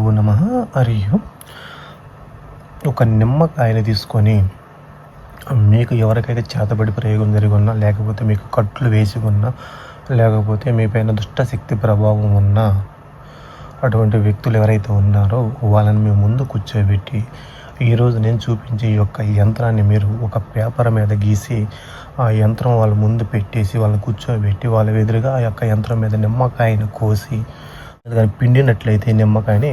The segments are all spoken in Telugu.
గురుభ్యో నమః. హరి ఓం. ఒక నిమ్మకాయని తీసుకొని మీకు ఎవరికైతే చేతబడి ప్రయోగం జరిగి ఉన్నా, లేకపోతే మీకు కట్లు వేసి ఉన్నా, లేకపోతే మీ పైన దుష్టశక్తి ప్రభావం ఉన్నా, అటువంటి వ్యక్తులు ఎవరైతే ఉన్నారో వాళ్ళని మీ ముందు కూర్చోబెట్టి ఈరోజు నేను చూపించే ఈ యొక్క యంత్రాన్ని మీరు ఒక పేపర్ మీద గీసి ఆ యంత్రం వాళ్ళ ముందు పెట్టేసి వాళ్ళని కూర్చోబెట్టి వాళ్ళ ఎదురుగా ఆ యొక్క యంత్రం మీద నిమ్మకాయని కోసి దాన్ని పిండినట్లయితే నిమ్మకాయని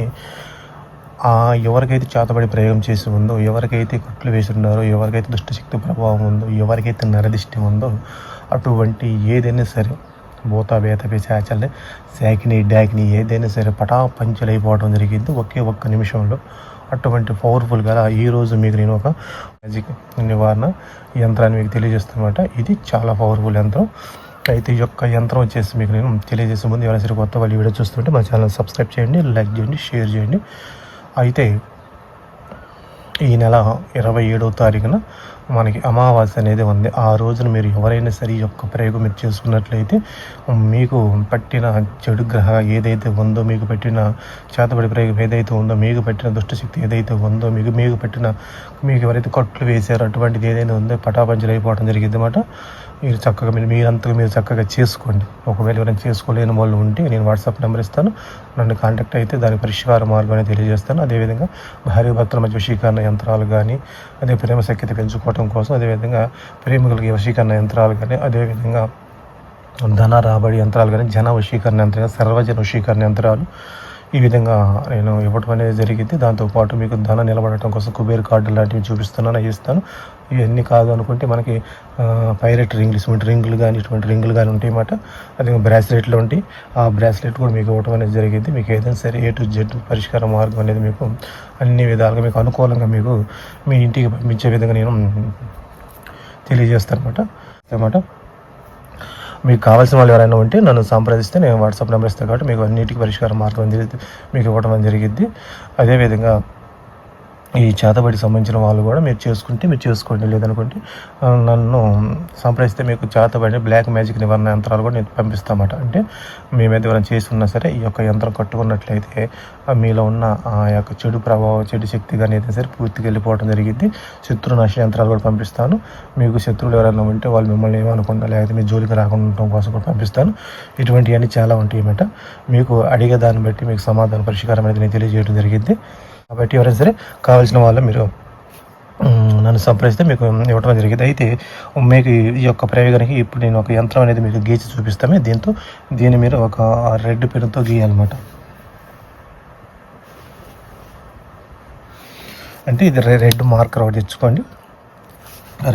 ఎవరికైతే చేతబడి ప్రయోగం చేసి ఉందో, ఎవరికైతే కుట్లు వేసి ఉన్నారో, ఎవరికైతే దుష్టశక్తి ప్రభావం ఉందో, ఎవరికైతే నరదిష్టి ఉందో, అటువంటి ఏదైనా సరే భూత బేత పిశాచాలని శాకిని డాకిని ఏదైనా సరే పటాపంచలైపోవడం జరిగింది ఒక్క నిమిషంలో. అటువంటి పవర్ఫుల్ గల ఈరోజు మీకు నేను ఒక మ్యాజిక్ నివారణ యంత్రాన్ని మీకు తెలియజేస్తున్నమాట. ఇది చాలా పవర్ఫుల్ యంత్రం. అయితే ఈ యొక్క యంత్రం వచ్చేసి మీకు నేను తెలియజేసే ముందు ఎవరైనా సరే కొత్త వాళ్ళు వీడియో చూస్తుంటే మా ఛానల్ సబ్స్క్రైబ్ చేయండి, లైక్ చేయండి, షేర్ చేయండి. అయితే ఈ నెల 27వ తారీఖున మనకి అమావాస్య అనేది ఉంది. ఆ రోజున మీరు ఎవరైనా సరే ఈ యొక్క ప్రయోగం మీరు చేసుకున్నట్లయితే మీకు పట్టిన చెడు గ్రహ ఏదైతే ఉందో, మీకు పెట్టిన చేతబడి ప్రయోగం ఏదైతే ఉందో, మీకు పెట్టిన దుష్టశక్తి ఏదైతే ఉందో, మీకు ఎవరైతే కట్లు వేశారో అటువంటిది ఏదైనా ఉందో పటాపంచలు అయిపోవడం జరిగింది అన్నమాట. మీరు చక్కగా మీరు చక్కగా చేసుకోండి. ఒకవేళ ఎవరైనా చేసుకోలేని వాళ్ళు ఉంటే నేను వాట్సాప్ నెంబర్ ఇస్తాను, నన్ను కాంటాక్ట్ అయితే దాని పరిష్కార మార్గాన్ని తెలియజేస్తాను. అదేవిధంగా భార్య భర్తల మధ్య వశీకరణ యంత్రాలు కానీ, అదే ప్రేమ సఖ్యత పెంచుకోవడం కోసం, అదేవిధంగా ప్రేమికులకి వశీకరణ యంత్రాలు కానీ, అదేవిధంగా ధన రాబడి యంత్రాలు కానీ, జన వశీకరణ యంత్రాలు, సర్వజన వశీకరణ యంత్రాలు ఈ విధంగా నేను ఇవ్వటం అనేది జరిగింది. దాంతోపాటు మీకు ధన నిలబడటం కోసం కుబేర్ కార్డు లాంటివి చూపిస్తున్నాను, అవి ఇస్తాను. ఇవన్నీ కాదు అనుకుంటే మనకి పైరెట్ రింగులు, ఇటువంటి రింగులు కానీ, ఇటువంటి రింగులు కానీ ఉంటాయి అన్నమాట. అదే బ్రాస్లెట్లు ఉంటాయి. ఆ బ్రాస్లెట్ కూడా మీకు ఇవ్వటం అనేది జరిగింది. మీకు ఏదైనా సరే A to Z పరిష్కార మార్గం అనేది మీకు అన్ని విధాలుగా మీకు అనుకూలంగా మీకు మీ ఇంటికి పంపించే విధంగా నేను తెలియజేస్తాను అన్నమాట. మీకు కావాల్సిన వాళ్ళు ఎవరైనా ఉంటే నన్ను సంప్రదిస్తే నేను వాట్సాప్ నెంబర్ ఇస్తాను కాబట్టి మీకు అన్నిటికీ పరిష్కార మార్గం మీకు ఇవ్వడం జరిగింది. అదేవిధంగా ఈ చేతబడికి సంబంధించిన వాళ్ళు కూడా మీరు చేసుకోండి, లేదనుకుంటే నన్ను సంప్రదిస్తే మీకు చేతబడి బ్లాక్ మ్యాజిక్ నివారణ యంత్రాలు కూడా నేను పంపిస్తామట. అంటే మీ మీద ఎవరైనా చేసి ఉన్నా సరే ఈ యొక్క యంత్రం కట్టుకున్నట్లయితే మీలో ఉన్న ఆ యొక్క చెడు ప్రభావం, చెడు శక్తి కానీ ఏదైనా సరే పూర్తిగా వెళ్ళిపోవడం జరిగింది. శత్రునాశ యంత్రాలు కూడా పంపిస్తాను. మీకు శత్రువులు ఎవరైనా ఉంటే వాళ్ళు మిమ్మల్ని ఏమనుకుంటా, లేకపోతే మీ జోలికి రాకుండా ఉండటం కోసం కూడా పంపిస్తాను. ఇటువంటివన్నీ చాలా ఉంటాయి అన్నమాట. మీకు అడిగే దాన్ని బట్టి మీకు సమాధాన పరిష్కారం అనేది నేను తెలియజేయడం జరిగింది. కాబట్టి ఎవరైనా సరే కావాల్సిన వాళ్ళు మీరు నన్ను సంప్రదిస్తే మీకు ఇవ్వడం జరిగింది. అయితే మీకు ఈ యొక్క ప్రయోగానికి ఇప్పుడు నేను ఒక యంత్రం అనేది మీకు గీచి చూపిస్తామే. దీన్ని మీరు ఒక రెడ్ పెన్తో గీయాలన్నమాట. అంటే ఇది రెడ్ మార్కర్ ఒకటి తెచ్చుకోండి.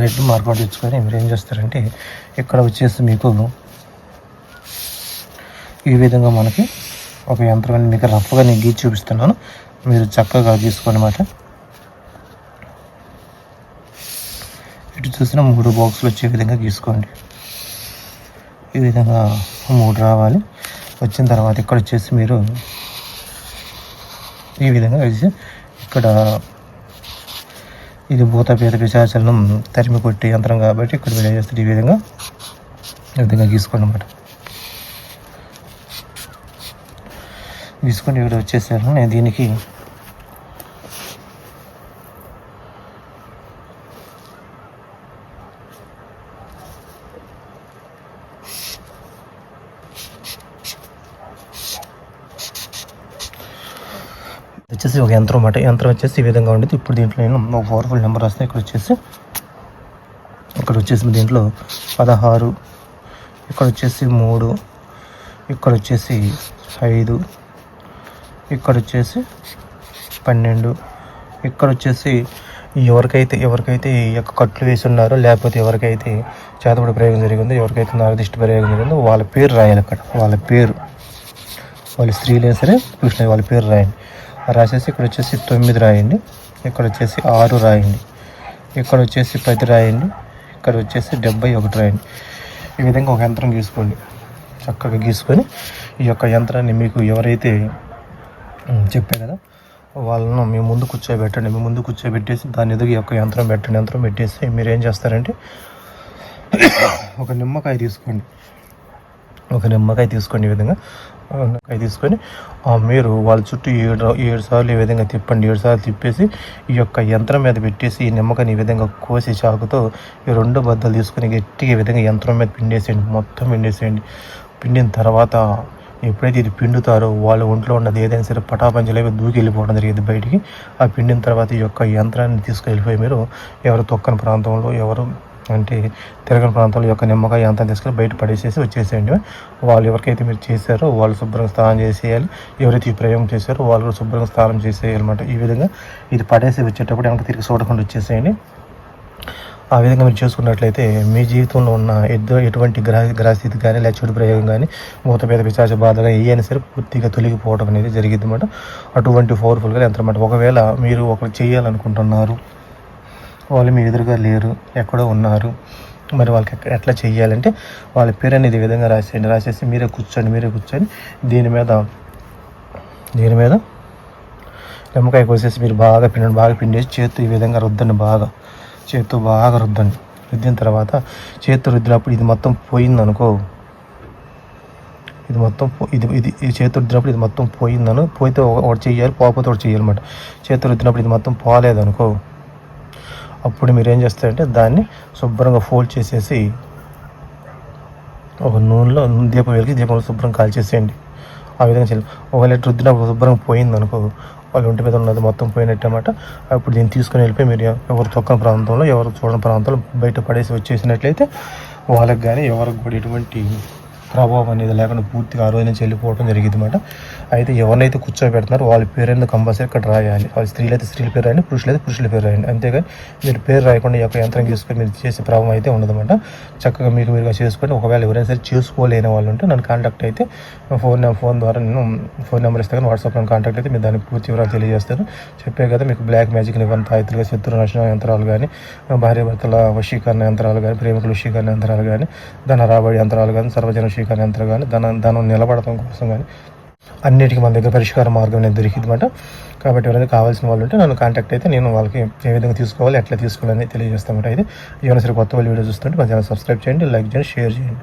రెడ్ మార్కర్ ఒకటి తెచ్చుకొని మీరు ఏం చేస్తారంటే ఇక్కడ వచ్చేసి మీకు ఈ విధంగా మనకి ఒక యంత్రం మీకు రఫ్గా నేను గీచి చూపిస్తున్నాను. మీరు చక్కగా గీసుకోనమాట. ఇటు చూసిన 3 బాక్సులు వచ్చే విధంగా గీసుకోండి. ఈ విధంగా 3 రావాలి. వచ్చిన తర్వాత ఇక్కడ వచ్చేసి మీరు ఈ విధంగా వేసి ఇక్కడ ఇది భూత పేద పిశాచాలను తరిమి కొట్టే యంత్రం కాబట్టి ఇక్కడ మీరు ఏం చేస్తారు, ఈ విధంగా గీసుకోండి అన్నమాట. గీసుకొని ఇక్కడ వచ్చేసాను. నేను దీనికి వచ్చేసి ఒక యంత్రం అన్నమాట. యంత్రం వచ్చేసి ఈ విధంగా ఉండేది. ఇప్పుడు దీంట్లో నేను ఒక పవర్ఫుల్ నెంబర్ వస్తాయి. ఇక్కడ వచ్చేసి దీంట్లో 16, ఇక్కడ వచ్చేసి 3, ఇక్కడ వచ్చేసి 5, ఇక్కడ వచ్చేసి 12, ఇక్కడ వచ్చేసి ఎవరికైతే ఈ యొక్క కట్లు వేసి ఉన్నారో, లేకపోతే ఎవరికైతే చేతబడి ప్రయోగం జరిగిందో, ఎవరికైతే నరదిష్టి ప్రయోగం జరిగిందో వాళ్ళ పేరు రాయాలి. అక్కడ వాళ్ళ పేరు, వాళ్ళ స్త్రీలైనా సరే పురుషులైనా వాళ్ళ పేరు రాయండి. రాసేసి ఇక్కడ వచ్చేసి 9 రాయండి, ఇక్కడ వచ్చేసి 6 రాయండి, ఇక్కడ వచ్చేసి 10 రాయండి, ఇక్కడ వచ్చేసి 71 రాయండి. ఈ విధంగా ఒక యంత్రం గీసుకోండి. చక్కగా గీసుకొని ఈ యొక్క యంత్రాన్ని మీకు ఎవరైతే చెప్పే కదా వాళ్ళను మీ ముందు కూర్చోబెట్టండి. మీ ముందు కూర్చోబెట్టేసి దాని ఎదుగు యొక్క యంత్రం పెట్టండి. యంత్రం పెట్టేసి మీరు ఏం చేస్తారంటే ఒక నిమ్మకాయ తీసుకోండి. ఈ విధంగా నిమ్మకాయ తీసుకొని మీరు వాళ్ళ చుట్టూ 7 సార్లు ఈ విధంగా తిప్పండి. 7 సార్లు తిప్పేసి ఈ యొక్క యంత్రం మీద పెట్టేసి ఈ నిమ్మకాయని ఈ విధంగా కోసి చాకుతో ఈ 2 బద్దలు తీసుకొని గట్టిగా ఈ విధంగా యంత్రం మీద పిండేసేయండి. మొత్తం పిండేసేయండి. పిండిన తర్వాత ఎప్పుడైతే ఇది పిండుతారో వాళ్ళ ఒంట్లో ఉన్నది ఏదైనా సరే పటాపంచలేవి దూకి వెళ్ళిపోవడం జరిగింది బయటికి. ఆ పిండిన తర్వాత ఈ యొక్క యంత్రాన్ని తీసుకెళ్ళిపోయి మీరు ఎవరు తొక్కని ప్రాంతంలో ఎవరు అంటే తిరగని ప్రాంతంలో యొక్క నిమ్మకాయ యంత్రం తీసుకొని బయట పడేసేసి వచ్చేసేయండి. వాళ్ళు ఎవరికైతే మీరు చేశారో వాళ్ళు శుభ్రంగా స్నానం చేసేయాలి. ఎవరైతే ఈ ప్రయోగం చేశారో వాళ్ళు కూడా శుభ్రంగా స్నానం చేసేయాలన్నమాట. ఈ విధంగా ఇది పడేసి వచ్చేటప్పుడు వెనక తిరిగి చూడకుండా వచ్చేసేయండి. ఆ విధంగా మీరు చేసుకున్నట్లయితే మీ జీవితంలో ఉన్న ఎటువంటి గ్రహస్థితి కానీ లేదా చెడు ప్రయోగం కానీ మూతపేద పిశాచ బాధ కానీ ఏదైనా సరే పూర్తిగా తొలగిపోవడం అనేది జరిగింది అన్నమాట. అటువంటి పవర్ఫుల్గా యంత్రమాట. ఒకవేళ మీరు ఒకరు చేయాలనుకుంటున్నారు, వాళ్ళు మీ ఎదురుగా లేరు, ఎక్కడో ఉన్నారు, మరి వాళ్ళకి ఎట్లా చేయాలంటే వాళ్ళ పేరు అనేది ఈ విధంగా రాసేయండి. రాసేసి మీరే కూర్చొని దీని మీద నిమ్మకాయ కోసేసి మీరు బాగా పిండేసి చేత్తో ఈ విధంగా రుద్దండి. చేత్తో బాగా రుద్దండి. రుద్దిన తర్వాత చేత్తో రుద్దినప్పుడు ఇది మొత్తం పోయిందనుకో, ఇది చేత్తో రుద్దినప్పుడు ఇది మొత్తం పోయితే ఒకటి చెయ్యాలి, పోకపోతే ఒకటి చెయ్యాలన్నమాట. చేత్తో రుద్దినప్పుడు ఇది మొత్తం పోలేదనుకో, అప్పుడు మీరు ఏం చేస్తారంటే దాన్ని శుభ్రంగా ఫోల్డ్ చేసేసి ఒక నూనెలో దీపం వెలిగి దీపంలో శుభ్రం కాల్చేసేయండి. ఆ విధంగా చేయాలి. ఒకవేళ రుద్దినప్పుడు శుభ్రంగా పోయిందనుకో, వాళ్ళ ఒంటి మీద ఉన్నది మొత్తం పోయినట్టమాట. అప్పుడు దీన్ని తీసుకుని వెళ్ళిపోయి మీరు ఎవరు తొక్కని ప్రాంతంలో ఎవరు చూడని ప్రాంతంలో బయట పడేసి వచ్చేసినట్లయితే వాళ్ళకి కానీ ఎవరికి కూడా ఎటువంటి ప్రభావం అనేది లేకుండా పూర్తిగా ఆ రోజు నుంచి వెళ్ళిపోవడం జరిగింది అన్నమాట. అయితే ఎవరినైతే కూర్చోబెడుతున్నారో వాళ్ళ పేరు కంపల్సరీ ఇక్కడ రాయాలి. వాళ్ళు స్త్రీలు అయితే స్త్రీల పేరు రాయండి, పురుషులైతే పురుషుల పేరు రాయండి. అంతేగాని మీరు పేరు రాయకుండా ఈ యొక్క యంత్రం తీసుకొని మీరు చేసే ప్రభావం అయితే ఉండదన్నమాట. చక్కగా మీరుగా చేసుకొని ఒకవేళ ఎవరైనా సరే చేసుకోలేని వాళ్ళు ఉంటే నన్ను కాంటాక్ట్ అయితే ఫోన్ ద్వారా నేను ఫోన్ నెంబర్ ఇస్తాను. వాట్సాప్ నన్ను కాంటాక్ట్ అయితే మీరు దానికి పూర్తి వివరాలు తెలియజేస్తారు. చెప్పే కదా మీకు బ్లాక్ మ్యాజిక్ నిబంధన తాయితులుగా శత్రునాశన యంత్రాలు కానీ, భార్యాభర్తల వశీకరణ యంత్రాలు కానీ, ప్రేమికుల వశీకరణ యంత్రాలు కానీ, ధన రాబడి యంత్రాలు కానీ, సర్వజన వశీకరణ యంత్రాలు కానీ, ధనం నిలబడటం కోసం కానీ అన్నిటికీ మన దగ్గర పరిష్కార మార్గం అనేది దొరికింది అన్నమాట. కాబట్టి ఎవరైనా కావాల్సిన వాళ్ళు ఉంటే నన్ను కాంటాక్ట్ అయితే నేను వాళ్ళకి ఏ విధంగా తీసుకోవాలి, ఎట్లా తీసుకోవాలని తెలియజేస్తాను. అయితే ఏమైనా సరే కొత్త వాళ్ళు వీడియో చూస్తుంటే మన ఛానల్ సబ్స్క్రైబ్ చేయండి, లైక్ చేయండి, షేర్ చేయండి.